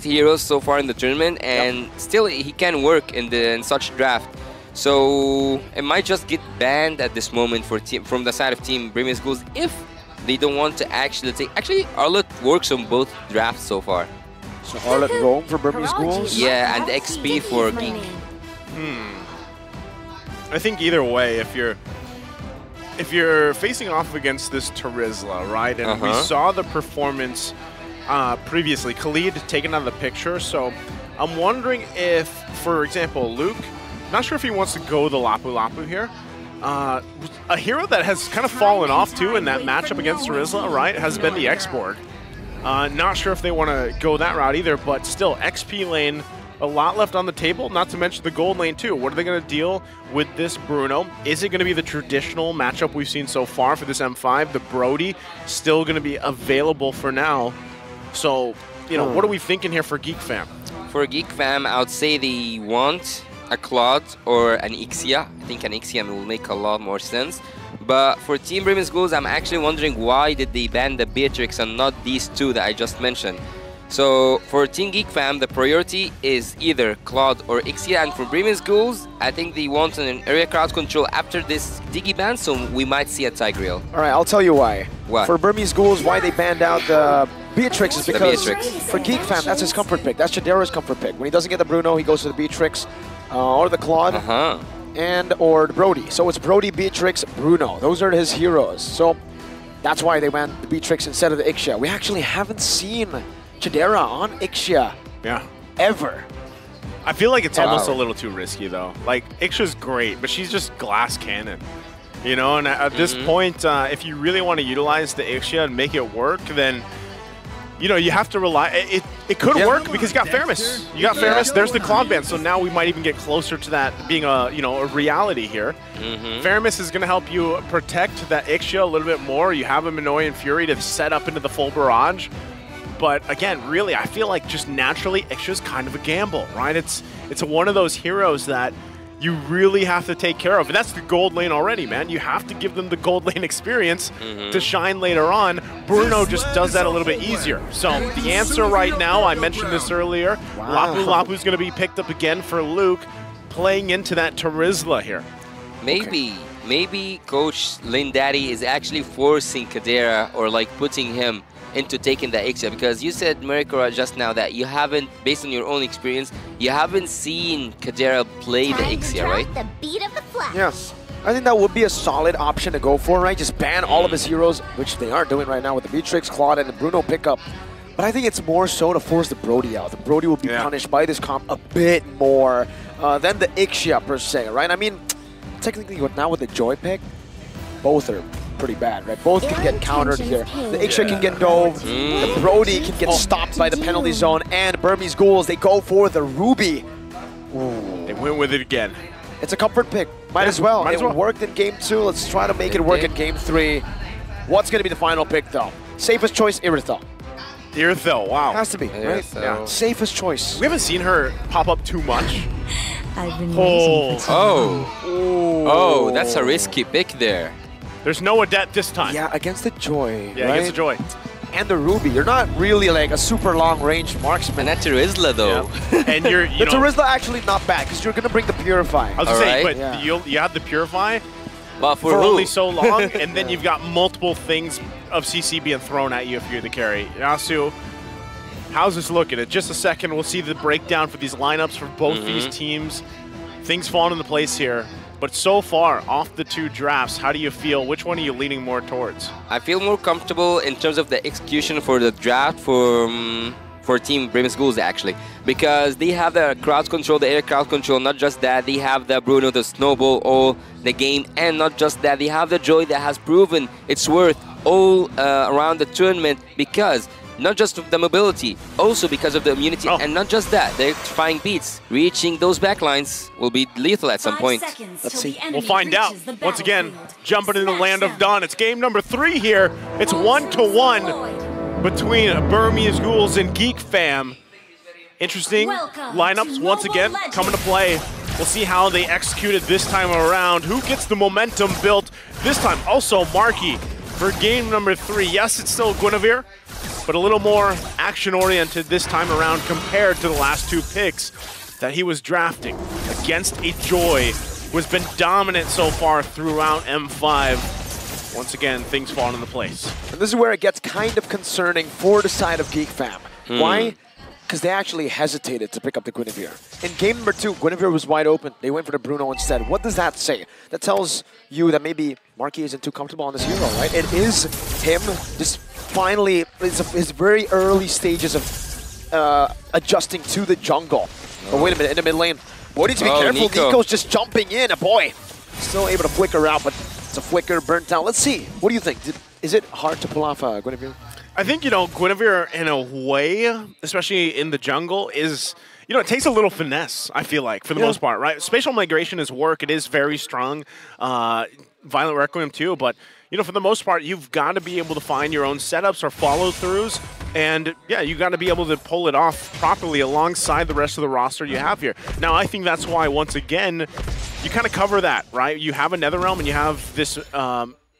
picked heroes so far in the tournament, and still he can work in such draft. So it might just get banned at this moment for from the side of Team Burmese Ghouls if they don't want to actually take. Actually, Arlet works on both drafts so far. So Arlet roam for Burmese Ghouls? Yeah, and XP for Geek. I think either way, if you're facing off against this Terizla, right? And we saw the performance previously. Khalid taken out of the picture, so I'm wondering if, for example, Luke, not sure if he wants to go the Lapu Lapu here. A hero that has kind of fallen off too in that matchup against Terizla, right, has been the X-Borg. Not sure if they want to go that route either, but still, XP lane, a lot left on the table, not to mention the gold lane too. What are they going to deal with this Bruno? Is it going to be the traditional matchup we've seen so far for this M5? The Brody still going to be available for now. So, you know, what are we thinking here for Geek Fam? For Geek Fam, I would say they want a Claude or an Ixia. I think an Ixia will make a lot more sense. But for Team Burmese Ghouls, I'm actually wondering why did they ban the Beatrix and not these two that I just mentioned. So for Team Geek Fam, the priority is either Claude or Ixia, and for Burmese Ghouls, I think they want an area crowd control after this Diggy ban, so we might see a Tigreal. All right, I'll tell you why. What? For Burmese Ghouls, why they banned out the Beatrix is because for Geek Fam, that's his comfort pick. That's Chidera's comfort pick. When he doesn't get the Bruno, he goes to the Beatrix or the Claude and or the Brody. So it's Brody, Beatrix, Bruno. Those are his heroes. So that's why they banned the Beatrix instead of the Ixia. We actually haven't seen Chidera on Ixia ever. I feel like it's almost a little too risky though. Like, Ixia's great, but she's just glass cannon. You know, and at this point, if you really want to utilize the Ixia and make it work, then, you know, you have to rely. It could work because you got Fairness. You got Fairness. There's the Cloud Band. So now we might even get closer to that being a, you know, a reality here. Fairness is going to help you protect that Ixia a little bit more. You have a Minoy and Fury to set up into the full barrage. But again, really, I feel like just naturally, Ixia's kind of a gamble, right? It's one of those heroes that you really have to take care of. And that's the gold lane already, man. You have to give them the gold lane experience to shine later on. Bruno just does that a little bit easier. So the answer right now, I mentioned this earlier, Lapu Lapu's going to be picked up again for Luke, playing into that Terizla here. Maybe Coach Lin Daddy is actually forcing Kadera or like putting him into taking the Ixia, because you said, Marikora, just now that you haven't, based on your own experience, you haven't seen Kadera play the Ixia, right? The beat of the flash. Yes. I think that would be a solid option to go for, right? Just ban all of his heroes, which they are doing right now with the Beatrix, Claude, and the Bruno pickup. But I think it's more so to force the Brody out. The Brody will be punished by this comp a bit more than the Ixia, per se, right? I mean, technically, now with the Joy pick, both are pretty bad, right? Both can get countered here. The Ixia can get dove, the Brody can get stopped by the penalty zone, and Burmese Ghouls, they go for the Ruby. Ooh. They went with it again. It's a comfort pick. Might as well. It worked in Game 2. Let's try to make it work in Game 3. What's going to be the final pick, though? Safest choice, Irithyll. Irithyll, wow. Has to be, right? Yeah. Safest choice. We haven't seen her pop up too much. I've been Oh, that's a risky pick there. There's no Adet this time. Yeah, against the Joy. Yeah, against the Joy. And the Ruby. You're not really like a super long-range marksman. And that Terizla, though. Yeah. And you're, the Terizla actually not bad, because you're going to bring the Purify. I was going to say, but you have the Purify but for only so long, and then you've got multiple things of CC being thrown at you if you're the carry. Yasu, how's this looking? In just a second, we'll see the breakdown for these lineups for both these teams. Things falling into place here. But so far, off the two drafts, how do you feel? Which one are you leaning more towards? I feel more comfortable in terms of the execution for the draft for Team Burmese Ghouls, actually. Because they have the crowd control, the air crowd control. Not just that, they have the Bruno, the Snowball, all the game. And not just that, they have the Joy that has proven its worth all around the tournament, because not just of the mobility, also because of the immunity, and not just that, the electrifying beats, reaching those backlines will be lethal at some point. Let's see. We'll find out. Once again, jumping into the land of dawn. It's game number 3 here. It's 1-1 between Burmese Ghouls and Geek Fam. Interesting lineups once again coming to play. We'll see how they executed this time around. Who gets the momentum built this time? Also, Marky for game number 3. Yes, it's still Guinevere, but a little more action-oriented this time around compared to the last 2 picks that he was drafting against a Joy who has been dominant so far throughout M5. Once again, things fall into place. And this is where it gets kind of concerning for the side of Geek Fam. Why? Because they actually hesitated to pick up the Guinevere. In game number 2, Guinevere was wide open. They went for the Bruno instead. What does that say? That tells you that maybe Marky isn't too comfortable on this hero, right? It is him just finally, his very early stages of adjusting to the jungle. But wait a minute, in the mid lane, boy needs to be careful. Nico's just jumping in. A boy still able to flicker out, but it's a flicker burnt out. Let's see. What do you think? Is it hard to pull off Guinevere? I think, Guinevere in a way, especially in the jungle, is, it takes a little finesse, I feel like, for the most part, right? Spatial migration is work. It is very strong. Violent Requiem too, but, for the most part, you've got to be able to find your own setups or follow-throughs. And, yeah, you got to be able to pull it off properly alongside the rest of the roster you have here. Now, I think that's why, once again, you kind of cover that, right? You have a Netherrealm and you have this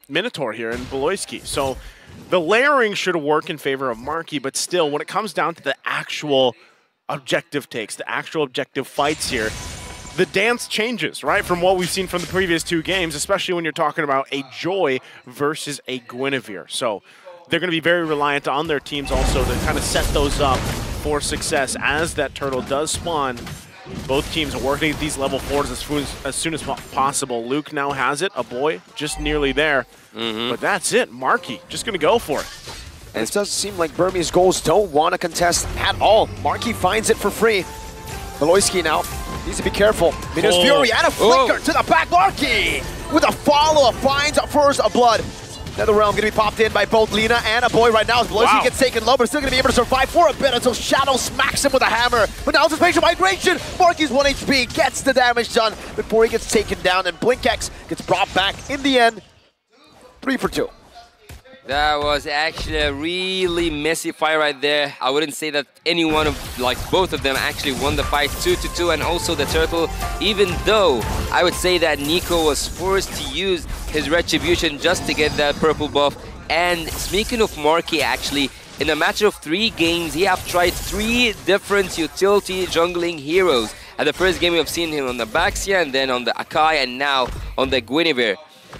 Minotaur here in Beloyski. So the layering should work in favor of Marky, but still, when it comes down to the actual objective takes, the actual objective fights here, the dance changes, right, from what we've seen from the previous 2 games, especially when you're talking about a Joy versus a Guinevere. So they're going to be very reliant on their teams also to kind of set those up for success as that turtle does spawn. Both teams are working at these level 4s as soon as possible. Luke now has it, a boy just nearly there. But that's it, Marky just going to go for it. And it does seem like Burmese Ghouls don't want to contest at all. Marky finds it for free. Beloyski now needs to be careful. Minos Fury and a flicker to the back. Marky with a follow-up finds first a blood. Netherrealm going to be popped in by both Lina and a boy right now as Beloyski gets taken low, but still going to be able to survive for a bit until Shadow smacks him with a hammer. But now it's a spatial migration. Marky's 1 HP, gets the damage done before he gets taken down, and BlinkX gets brought back in the end. 3 for 2. That was actually a really messy fight right there. I wouldn't say that any one of, both of them actually won the fight 2-2, and also the turtle, even though I would say that Nico was forced to use his retribution just to get that purple buff. And speaking of Marky, actually, in a matter of 3 games, he have tried 3 different utility jungling heroes. At the first game, we have seen him on the Baxia, and then on the Akai, and now on the Guinevere.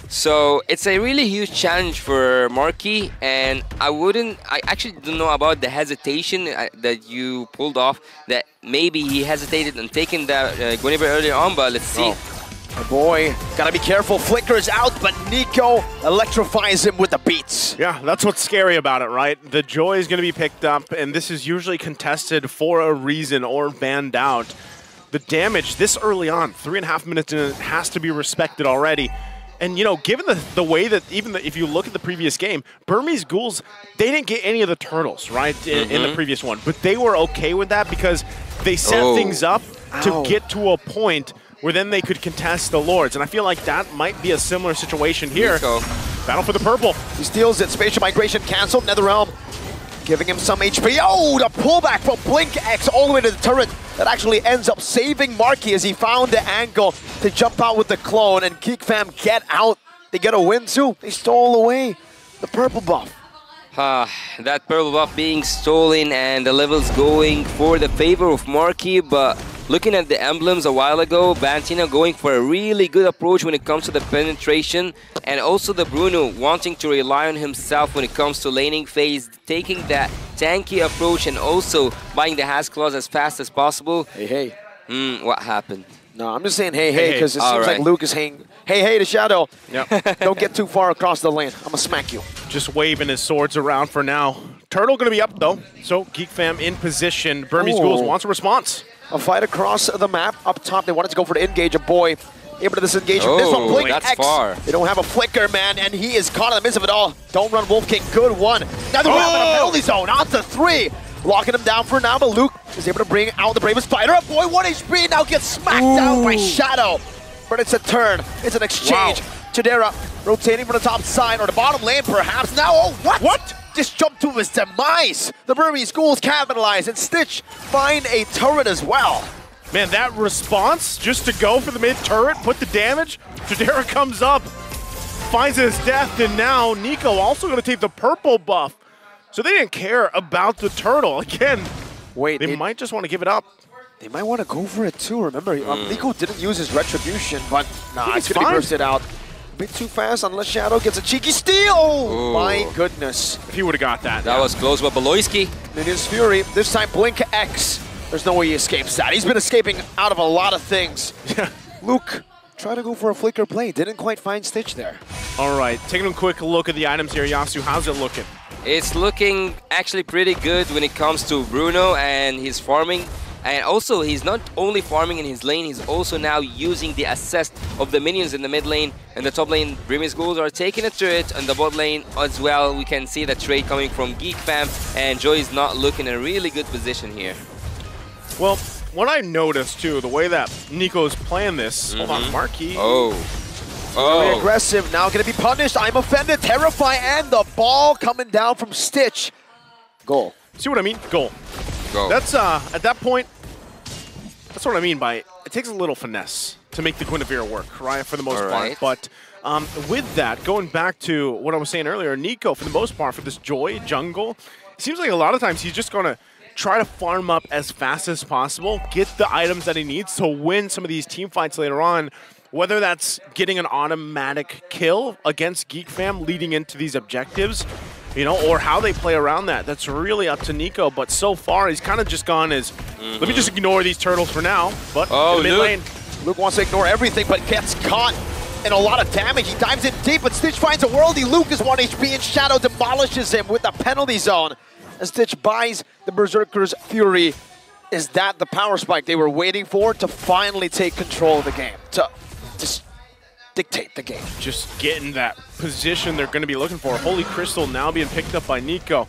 So it's a really huge challenge for Marky, and I actually don't know about the hesitation that you pulled off, that maybe he hesitated and taken the Guinevere earlier on, but let's see. Oh boy, gotta be careful, flickers out, but Nico electrifies him with the beats. Yeah, that's what's scary about it, right? The Joy is gonna be picked up, and this is usually contested for a reason or banned out. The damage this early on, 3.5 minutes in, it has to be respected already. And, given the way that if you look at the previous game, Burmese Ghouls, they didn't get any of the turtles, right, in the previous one. But they were okay with that because they set things up to get to a point where then they could contest the Lords. And I feel like that might be a similar situation here. Battle for the purple. He steals it. Spatial migration canceled. Netherrealm giving him some HP. Oh, the pullback from BlinkX all the way to the turret. That actually ends up saving Marky as he found the angle to jump out with the clone, and Geek Fam get out. They get a win too. They stole away the purple buff. That purple buff being stolen and the levels going for the favor of Marky, but looking at the emblems a while ago, Bantina going for a really good approach when it comes to the penetration, and also the Bruno wanting to rely on himself when it comes to laning phase, taking that tanky approach and also buying the Has Claws as fast as possible. Hey. What happened? No, I'm just saying hey, because it seems like Luke is saying, hey to Shadow. Yep. Don't get too far across the lane. I'm going to smack you. Just waving his swords around for now. Turtle going to be up, though. So Geek Fam in position. Burmese Ghouls wants a response. A fight across the map. Up top, they wanted to go for the engage. A boy able to disengage from this one. Blink that's X. far. They don't have a flicker, man, and he is caught in the midst of it all. Don't run, Wolf King. Good one. Now they're in a penalty zone. On to 3. Locking him down for now, but Luke is able to bring out the bravest fighter. A boy, 1 HP, now gets smacked down by Shadow. But it's a turn. It's an exchange. Chidera rotating from the top side, or the bottom lane perhaps. Now, what? Just jumped to his demise. The Burmese Ghouls capitalize, and Stitch find a turret as well. Man, that response, just to go for the mid-turret, put the damage. Chidera comes up, finds his death, and now Nico also going to take the purple buff. So they didn't care about the turtle. Again, Wait, they might just want to give it up. They might want to go for it too. Remember, Nico didn't use his retribution, but nah, it's it's going to fine. be bursted out. A bit too fast unless Shadow gets a cheeky steal. Oh, my goodness. If he would have got that. That was close, but Beloyski. Minions Fury, this time Blink X. There's no way he escapes that. He's been escaping out of a lot of things. Luke, try to go for a flicker play. Didn't quite find Stitch there. All right, taking a quick look at the items here. Yasu, how's it looking? It's looking actually pretty good when it comes to Bruno and his farming. And also, he's not only farming in his lane, he's also now using the assist of the minions in the mid lane. And the top lane, Burmese Ghouls are taking a turret. And the bot lane as well, we can see the trade coming from Geek Fam. And Joy is not looking in a really good position here. Well, what I noticed too, the way that Nico's playing this, hold on, Marquis. Very aggressive, now going to be punished. I'm offended, Terrify, and the ball coming down from Stitch. Goal. See what I mean? Goal. Go. That's, at that point, that's what I mean by it takes a little finesse to make the Guinevere work, right, for the most part. But with that, going back to what I was saying earlier, Nico, for the most part, for this Joy jungle, it seems like a lot of times he's just going to try to farm up as fast as possible, get the items that he needs to win some of these team fights later on, whether that's getting an automatic kill against Geek Fam leading into these objectives, you know, or how they play around that. That's really up to Nico, but so far he's kind of just gone as, let me just ignore these turtles for now, but in the mid lane. Luke wants to ignore everything, but gets caught in a lot of damage. He dives in deep, but Stitch finds a worldie. Luke is 1 HP, and Shadow demolishes him with the penalty zone. As Stitch buys the Berserker's Fury. Is that the power spike they were waiting for to finally take control of the game? To just dictate the game. Just getting that position they're going to be looking for. Holy Crystal now being picked up by Nico.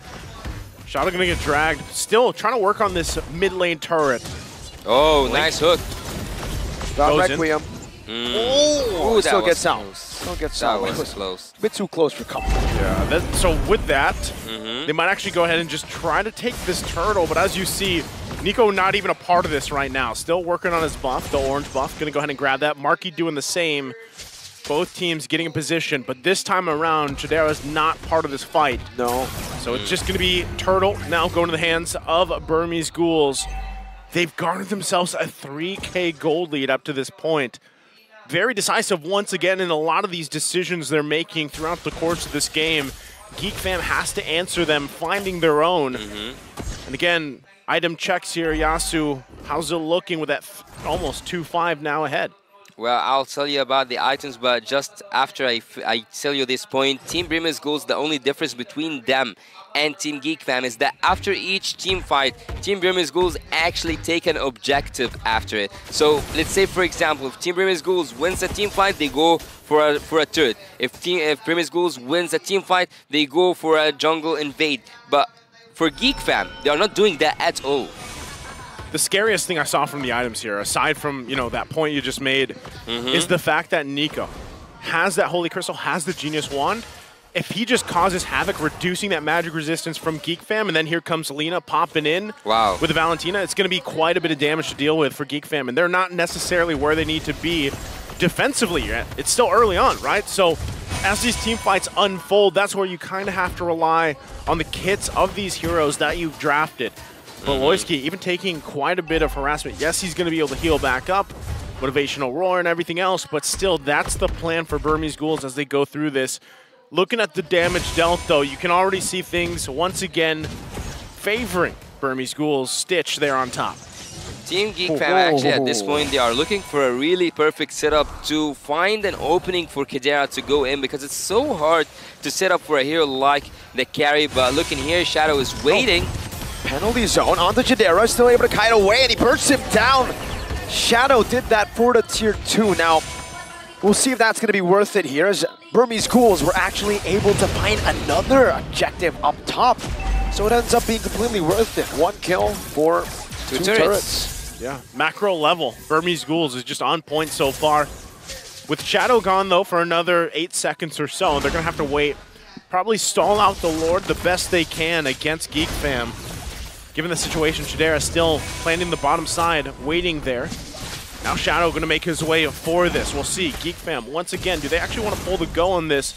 Shadow going to get dragged. Still trying to work on this mid lane turret. Oh, nice hook. Got Goes Requiem. Ooh, Still that gets was out. close. Still gets That out. was close. A bit too close for comfort. Yeah, so with that, they might actually go ahead and just try to take this turtle, but as you see, Nico not even a part of this right now. Still working on his buff, the orange buff. Going to go ahead and grab that. Marky doing the same. Both teams getting in position, but this time around, Chidera's not part of this fight. No. So it's just going to be Turtle now going to the hands of Burmese Ghouls. They've garnered themselves a 3K gold lead up to this point. Very decisive once again in a lot of these decisions they're making throughout the course of this game. Geek Fam has to answer them, finding their own. And again, item checks here, Yasu. How's it looking with that almost 2-5 now ahead? Well, I'll tell you about the items, but just after I tell you this point, Team Burmese Ghouls, the only difference between them and Team Geek Fam is that after each team fight, Team Burmese Ghouls actually take an objective after it. So let's say, for example, if Team Burmese Ghouls wins a team fight, they go for a turret. If Burmese Ghouls wins a team fight, they go for a jungle invade. But for Geek Fam, they are not doing that at all. The scariest thing I saw from the items here, aside from, you know, that point you just made, is the fact that Nico has that Holy Crystal, has the Genius Wand. If he just causes havoc, reducing that magic resistance from Geek Fam, and then here comes Lena popping in with the Valentina, it's going to be quite a bit of damage to deal with for Geek Fam, and they're not necessarily where they need to be defensively yet. It's still early on, right? So as these team fights unfold, that's where you kind of have to rely on the kits of these heroes that you've drafted. But Loyski, even taking quite a bit of harassment, yes, he's going to be able to heal back up, motivational roar and everything else, but still, that's the plan for Burmese Ghouls as they go through this. Looking at the damage dealt, though, you can already see things, once again, favoring Burmese Ghouls. Stitch there on top. Team Geek Fam, actually, at this point, they are looking for a really perfect setup to find an opening for Khedira to go in, because it's so hard to set up for a hero like the carry. But looking here, Shadow is waiting. Penalty zone onto Chidera, still able to kite away, and he bursts him down. Shadow did that for the tier 2. Now, we'll see if that's going to be worth it here, as Burmese Ghouls were actually able to find another objective up top. So it ends up being completely worth it. 1 kill for 2 turrets. Yeah, macro level. Burmese Ghouls is just on point so far. With Shadow gone, though, for another 8 seconds or so, they're going to have to wait. Probably stall out the Lord the best they can against Geek Fam. Given the situation, Chidera still planting the bottom side, waiting there. Now Shadow going to make his way for this. We'll see. Geek Fam, once again, do they actually want to pull the go on this?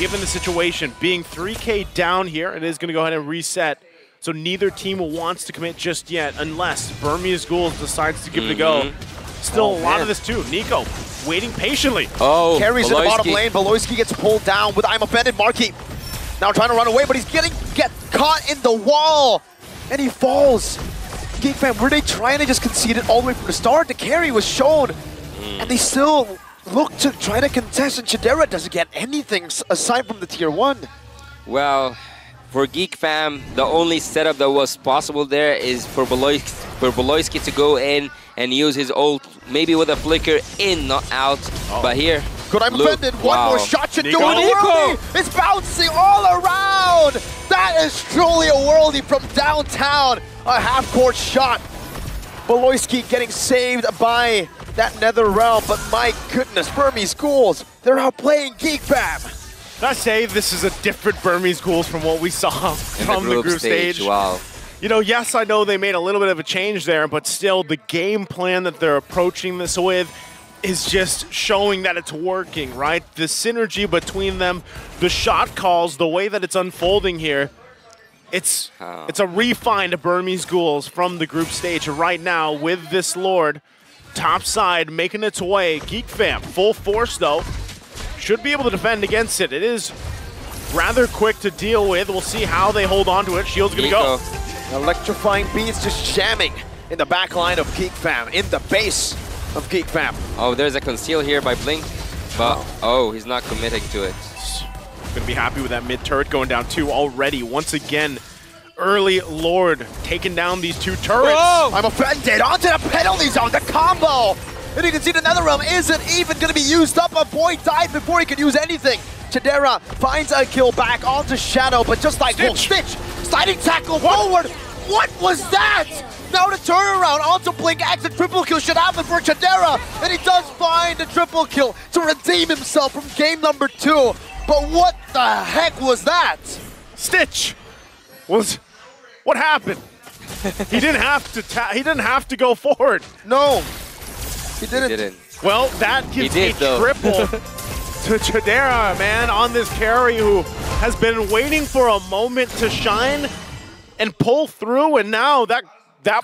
given the situation. Being 3K down here, it is going to go ahead and reset. So neither team wants to commit just yet unless Burmese Ghouls decides to give it a go. Still a lot of this too. Nico waiting patiently. Oh, Carries in the bottom lane. Beloyski gets pulled down with I'm offended. Marky now trying to run away, but he's get caught in the wall. And he falls. Geek fam, were they trying to just concede it all the way from the start? The carry was shown. And they still look to try to contest, and Chidera doesn't get anything aside from the tier 1. Well, for Geek fam, the only setup that was possible there is for Beloyski to go in and use his ult, maybe with a flicker in, not out. But here, good, I'm offended. One more shot should do it. Nico. Worldy is bouncing all around. That is truly a worldy from downtown. A half-court shot. Beloyski getting saved by that nether realm, but my goodness, Burmese Ghouls, they're outplaying Geek fam. I say this is a different Burmese Ghouls from what we saw from the group stage. Wow. You know, yes, I know they made a little bit of a change there, but still the game plan that they're approaching this with is just showing that it's working, right? The synergy between them, the shot calls, the way that it's unfolding here, it's a refined Burmese Ghouls from the group stage right now with this Lord top side making its way. Geek fam, full force though. Should be able to defend against it. It is rather quick to deal with. We'll see how they hold on to it. Shield's gonna go. Electrifying beats just jamming in the back line of Geek fam, in the base of Geek fam. Oh, there's a conceal here by Blink, but he's not committing to it. Gonna be happy with that mid turret going down 2 already. Once again, early Lord taking down these 2 turrets. Whoa! I'm offended. Onto the penalty zone, the combo. And you can see the Netherrealm isn't even going to be used up. A boy died before he could use anything. Chidera finds a kill back onto Shadow, but just like Stitch, sliding tackle forward. What was that? Now the turnaround onto Blink X, a triple kill should happen for Chidera, and he does find a triple kill to redeem himself from game number 2. But what the heck was that? Stitch was what happened? He didn't have to go forward. No. He didn't. Well, that gives a triple to Chidera, man, on this carry who has been waiting for a moment to shine and pull through, and now that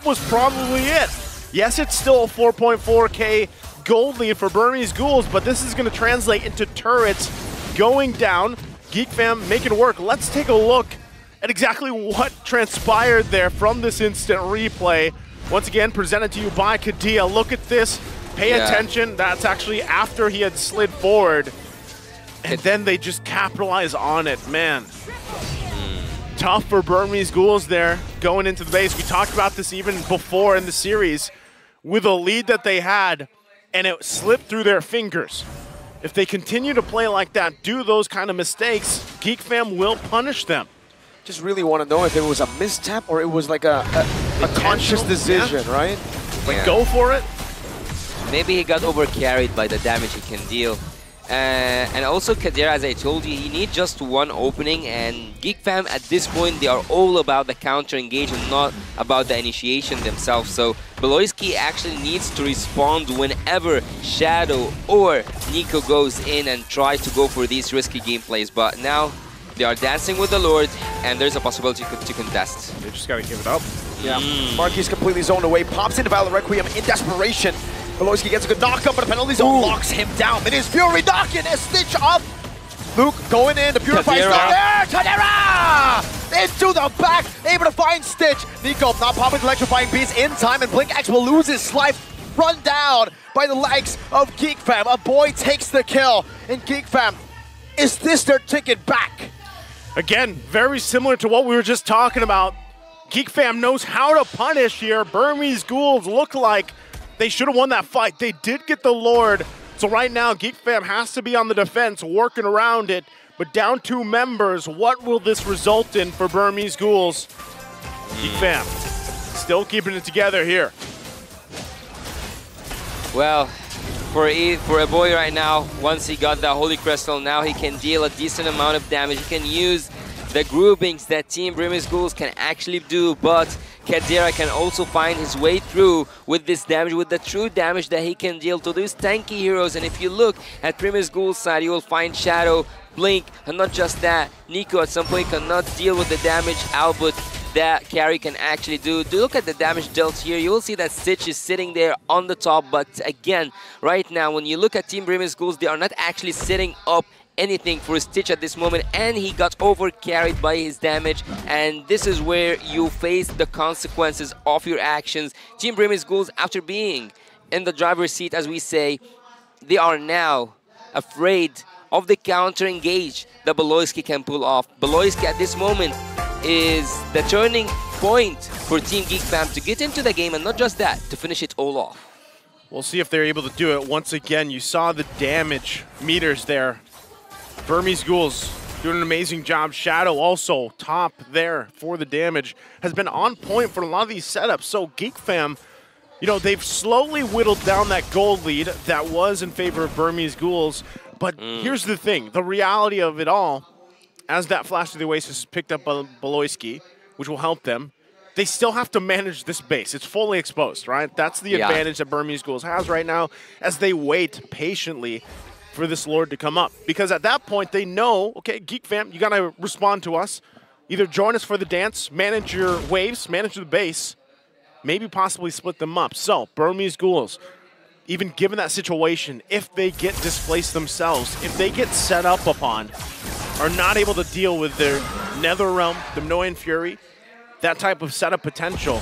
was probably it. Yes, it's still a 4.4K gold lead for Burmese Ghouls, but this is going to translate into turrets going down. Geek fam making it work. Let's take a look at exactly what transpired there from this instant replay. Once again, presented to you by Kadia. Look at this. Pay attention. That's actually after he had slid forward. And then they just capitalize on it. Man, tough for Burmese Ghouls there going into the base. We talked about this even before in the series with a lead that they had, and it slipped through their fingers. If they continue to play like that, do those kind of mistakes, Geek fam will punish them. Just really want to know if it was a mistap or it was like a conscious decision, right? Like, go for it. Maybe he got overcarried by the damage he can deal. And also Kadira, as I told you, he needs just one opening, and Geek fam at this point, they are all about the counter engage and not about the initiation themselves. So Beloyski actually needs to respond whenever Shadow or Nico goes in and try to go for these risky gameplays. But now they are dancing with the Lord, and there's a possibility to contest. They just gotta give it up. Yeah, Marky's completely zoned away, pops into Valor Requiem in desperation. Beloyski gets a good knock up, but the penalty zone locks him down. It is Fury knocking a Stitch up. Luke going in, the Purify's not there. Chidera! Into the back, able to find Stitch. Nico not popping electrifying beats in time, and Blink X will lose his life. Run down by the legs of Geek fam. A boy takes the kill, and Geek fam, is this their ticket back? Again, very similar to what we were just talking about. Geek fam knows how to punish here. Burmese Ghouls look like they should have won that fight. They did get the Lord. So right now, Geek fam has to be on the defense, working around it. But down 2 members, what will this result in for Burmese Ghouls? Geek fam still keeping it together here. Well, for a boy right now, once he got the Holy Crystal, now he can deal a decent amount of damage. He can use the groupings that Team Burmese Ghouls can actually do, but Kadira can also find his way through with this damage, with the true damage that he can deal to these tanky heroes. And if you look at Burmese Ghouls side, you will find Shadow blink, and not just that, Nico at some point cannot deal with the damage output that carry can actually do. Look at the damage dealt here. You will see that Stitch is sitting there on the top, but again, right now, when you look at Team Burmese Ghouls, they are not actually setting up anything for Stitch at this moment, and he got over carried by his damage, and this is where you face the consequences of your actions. Team Burmese Ghouls, after being in the driver's seat, as we say, they are now afraid of the counter engage that Beloyski can pull off. Beloyski at this moment is the turning point for Team Geek Fam to get into the game, and not just that, to finish it all off. We'll see if they're able to do it. Once again, you saw the damage meters there. Burmese Ghouls doing an amazing job. Shadow also top there for the damage. Has been on point for a lot of these setups. So Geek Fam, you know, they've slowly whittled down that gold lead that was in favor of Burmese Ghouls. But here's the thing, the reality of it all, as that Flash to the Oasis is picked up by Beloyski, which will help them, they still have to manage this base. It's fully exposed, right? That's the advantage that Burmese Ghouls has right now as they wait patiently for this Lord to come up. Because at that point, they know, okay, Geek Fam, you got to respond to us. Either join us for the dance, manage your waves, manage the base, maybe possibly split them up. So, Burmese Ghouls, even given that situation, if they get displaced themselves, if they get set up upon, are not able to deal with their Nether Realm, the Minoan Fury, that type of setup potential,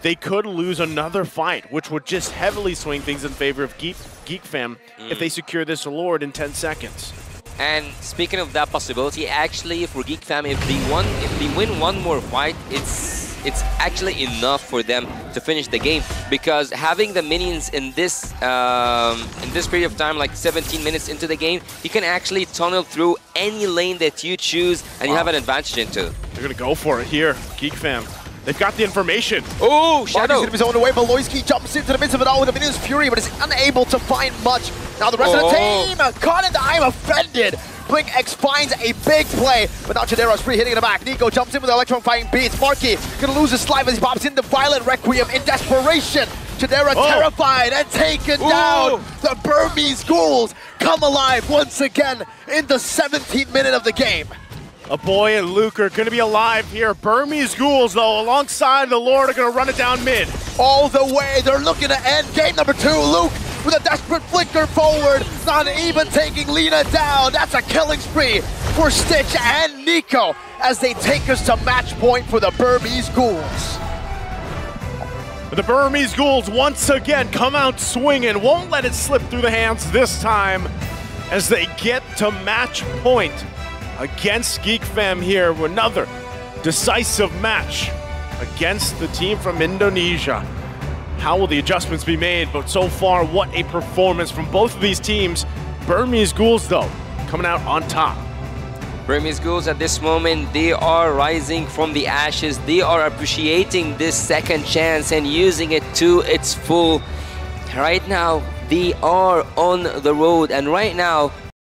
they could lose another fight, which would just heavily swing things in favor of Geek Fam if they secure this Lord in 10 seconds. And speaking of that possibility, actually, for Geek Fam, if they win one more fight, it's actually enough for them to finish the game, because having the minions in this period of time, like 17 minutes into the game, you can actually tunnel through any lane that you choose, and you have an advantage into. They're gonna go for it here, Geek Fam. They've got the information. Oh, Shadow! Marky's gonna be zoned away. Beloyski jumps into the midst of it all with the Minions Fury, but is unable to find much. Now the rest of the team caught in the I'm offended. Blink X finds a big play, but now Chadero's free hitting in the back. Nico jumps in with the Electron fighting beats. Marky gonna lose his life as he pops into Violent Requiem in desperation. Chadera terrified and taken down. The Burmese Ghouls come alive once again in the 17th minute of the game. A boy and Luke are going to be alive here. Burmese Ghouls, though, alongside the Lord, are going to run it down mid. All the way, they're looking to end game number 2. Luke with a desperate flicker forward, not even taking Lina down. That's a killing spree for Stitch and Nico as they take us to match point for the Burmese Ghouls. The Burmese Ghouls once again come out swinging, won't let it slip through the hands this time as they get to match point against Geek Fam here with another decisive match against the team from Indonesia. How will the adjustments be made? But so far, what a performance from both of these teams. Burmese Ghouls, though, coming out on top. Burmese Ghouls at this moment, they are rising from the ashes. They are appreciating this second chance and using it to its full. Right now, they are on the road, and right now,